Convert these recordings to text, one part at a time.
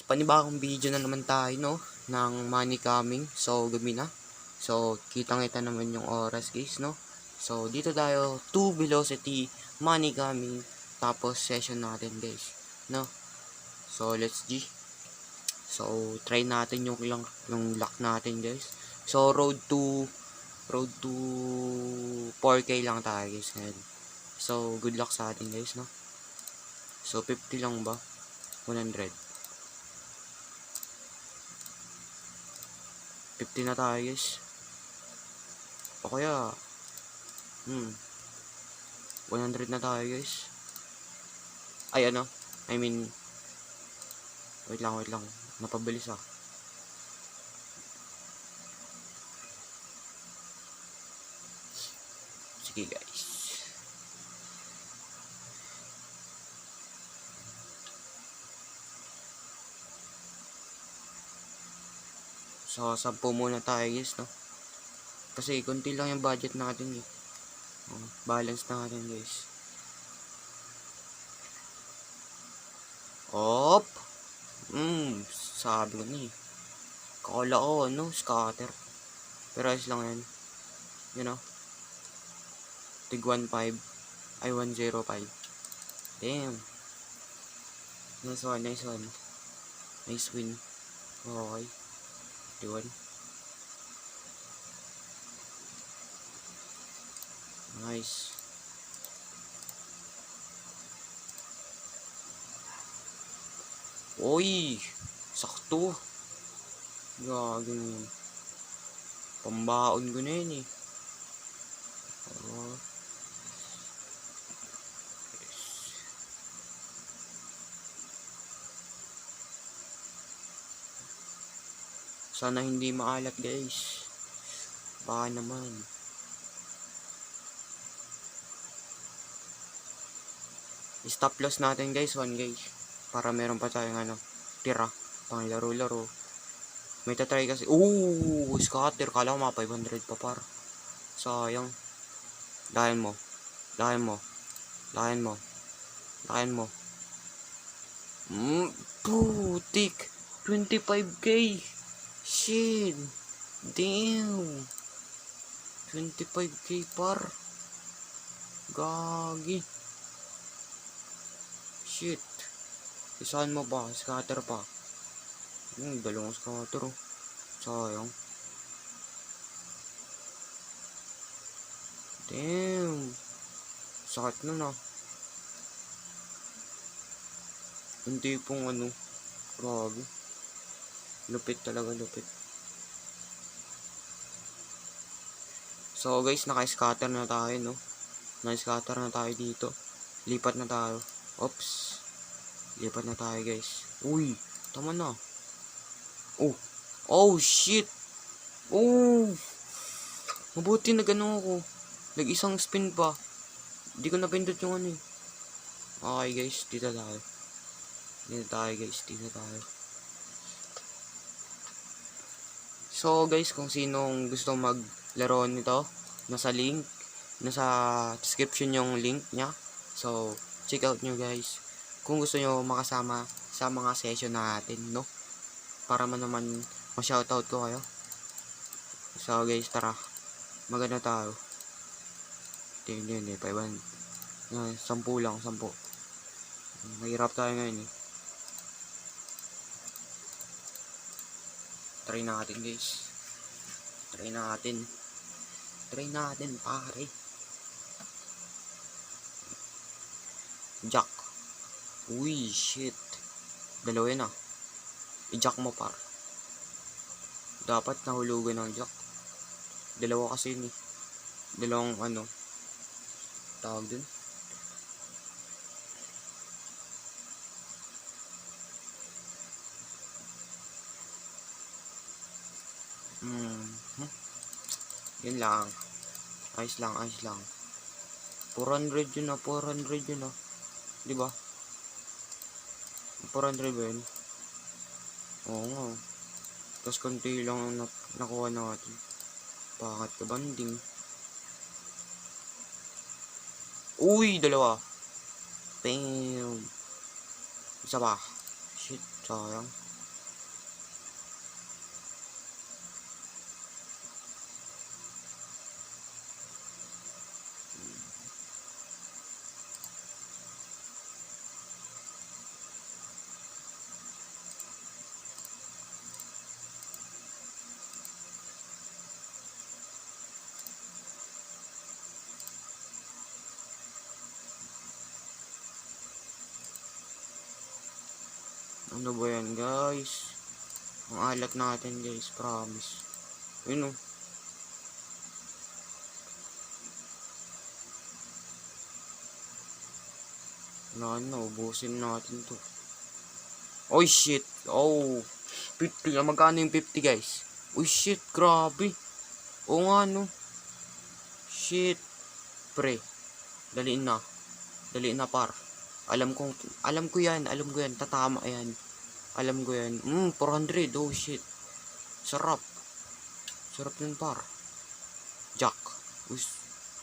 panibagong video na naman tayo, no? Ng money coming. So, gabi na. So, kitang-kita naman yung oras, guys, no? So, dito tayo, 2 velocity, money coming. Tapos, session natin, guys. No? So, let's G. So, try natin yung luck natin, guys. So, road to 4K lang tayo, guys, ngayon. So, good luck sa atin, guys, no? So, 50 lang ba? 100. 50 na tayo, guys. O kaya 100 na tayo, guys. Ay, ano? I mean, wait lang. Napabilis ah. Sige, guys. So, 10 muna tayo, guys, no? Kasi, konti lang yung budget natin, eh. Balance natin, guys. Op! Sabi ko na, eh. Kala ko, ano, scatter. Pero ayos lang yan. You know? Tig 1.5. Ay, 1.05. Damn. Nice one. Nice win. Okay. 51. Nice. Oy! Sakto. Gagawin. Pambaon ko na yun eh. Sana hindi maalat, guys. Baka naman. Stop loss natin, guys, 1 guys. Para meron pa tayong ano, tira. Pang laro-laro. May tatry kasi. Ooh! Scatter. Kala ko mga 500 pa par. Sayang. Layan mo. Putik. 25k. Shit. Damn. 25k par. Gagi. Shit. Isahan mo ba? Scatter pa. Dalawang scatter oh. Sayang. Damn. Sakit na. Hindi pong ano. Grabe. Lupit talaga. So guys, naka-scatter na tayo, no? Naka-scatter na tayo dito. Lipat na tayo. Oops. Lipat na tayo, guys. Uy, tama na. Oh shit. Mabuti na gano'n ako. Nag-isang spin pa. Hindi ko napindot yung ano eh. Okay guys, dito tayo. So guys, kung sinong gusto maglaro nito, nasa description yung link niya. So, check out nyo guys. Kung gusto nyo makasama sa mga session natin, no? Para naman ma-shoutout ko kayo. So guys, tara. Maganda tayo. Hindi. 500. 10 lang. Mahirap tayo ngayon eh. Try natin guys. Try natin pare. Jack. Uy shit. Dalawa yun ah. I-jack mo par. Dapat nahulugan ng jack. Dalawa kasi yun eh. Dalawang ano. Tawag dun. Yun lang. Ayos lang. 400 yun ah. Diba? 400 ba yun? Oo nga. Tapos konti lang ang nakuha natin. Bakit ka banding? Uy, dalawa. Bam. Isa ba? Shit, sayang. Ano ba yan, guys? Ang alat natin, guys. Promise. Yun, oh. Ubusin natin to. Oh, shit. Oh, 50. Magkano yung 50, guys? Oh, shit. Grabe. Oo nga, no. Shit. Pre. Daliin na. Daliin na, par. Alam ko yan. Tatama yan. Alam ko yan. 400. Oh, shit. Sarap. Sarap yun, par. Jack.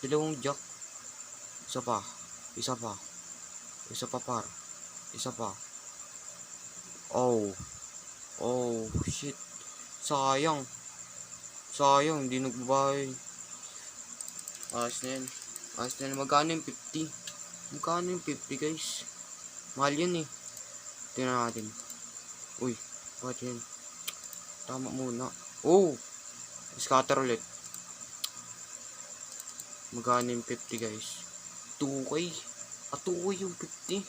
Dalawang jack. Isa pa. Isa pa, par. Isa pa. Oh. Oh, shit. Sayang. Hindi nagbabayad. Ayos na yan. Magkano yung 50? Magkano yung 50, guys? Mahal yan eh. Tingnan natin. Uy, bakit yun? Tama muna. Oh! Scatter ulit. Magkano yung 50, guys? 2K. 2K yung 50.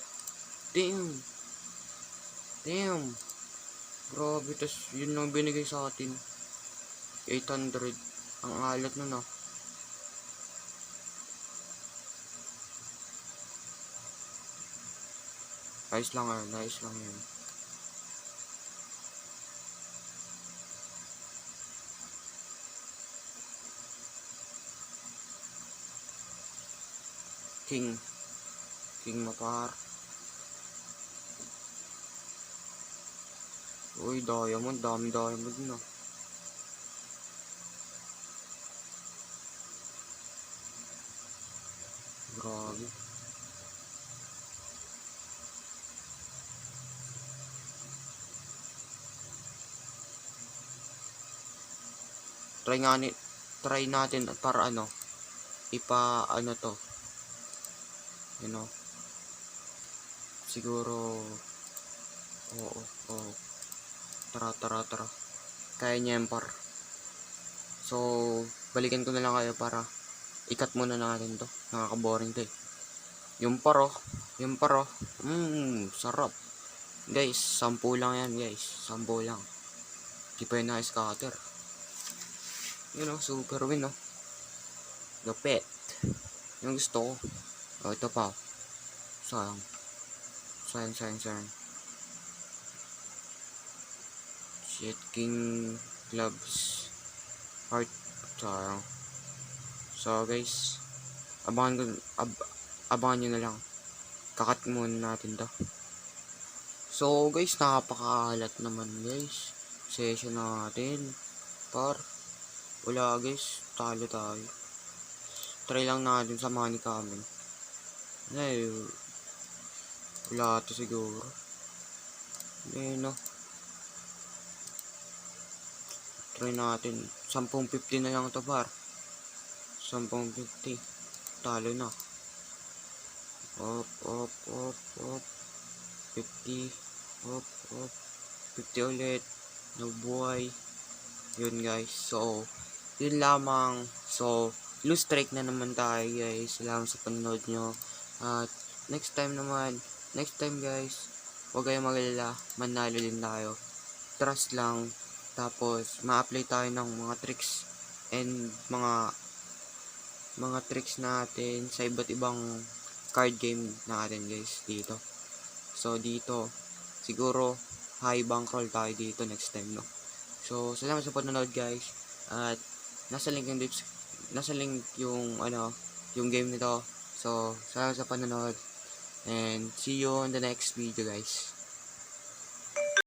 Damn. Grabe, tas yun lang binigay sa atin. 800. Ang alat nun, ah. Ayos lang yun. King mapar. Uy, diamond. Dami diamond na. Grabe. Try natin para to. Siguro, oo. Tara. Kaya niya yan, par. So, balikan ko na lang kayo para ikat muna natin to. Nakaka-boring to eh. Yung paro. Sarap. Guys, 10 lang yan, guys. 10 lang. Di pa yun na-scatter. Super win, no? Gapet. Yung gusto ko. Ito pa. Sayang. Shit, king gloves. Heart. Sayang. So, guys. Abangan nyo na lang. Kakat muna natin to. So, guys, napakaalat naman, guys. Session natin. Par. Wala, guys. Talo tayo. Try lang natin sa money coming. Wala ito siguro. Try natin. 10-50 na lang ito, par. 10-50. Talo na. Op. 50. Op. 50 ulit. Nabuhay. Yun, guys. So, yun lamang. So, lose streak na naman tayo, guys. Salamat sa panonood nyo. At next time, guys, huwag kayong magalala. Manalo din tayo. Trust lang. Tapos, ma-apply tayo ng mga tricks and mga tricks natin sa iba't ibang card game natin, guys, dito. So, dito, siguro, high bankroll tayo dito next time, no? So, salamat sa panonood, guys. At, nasa link yung yung game nito. So, salamat sa panonood. And, see you on the next video, guys.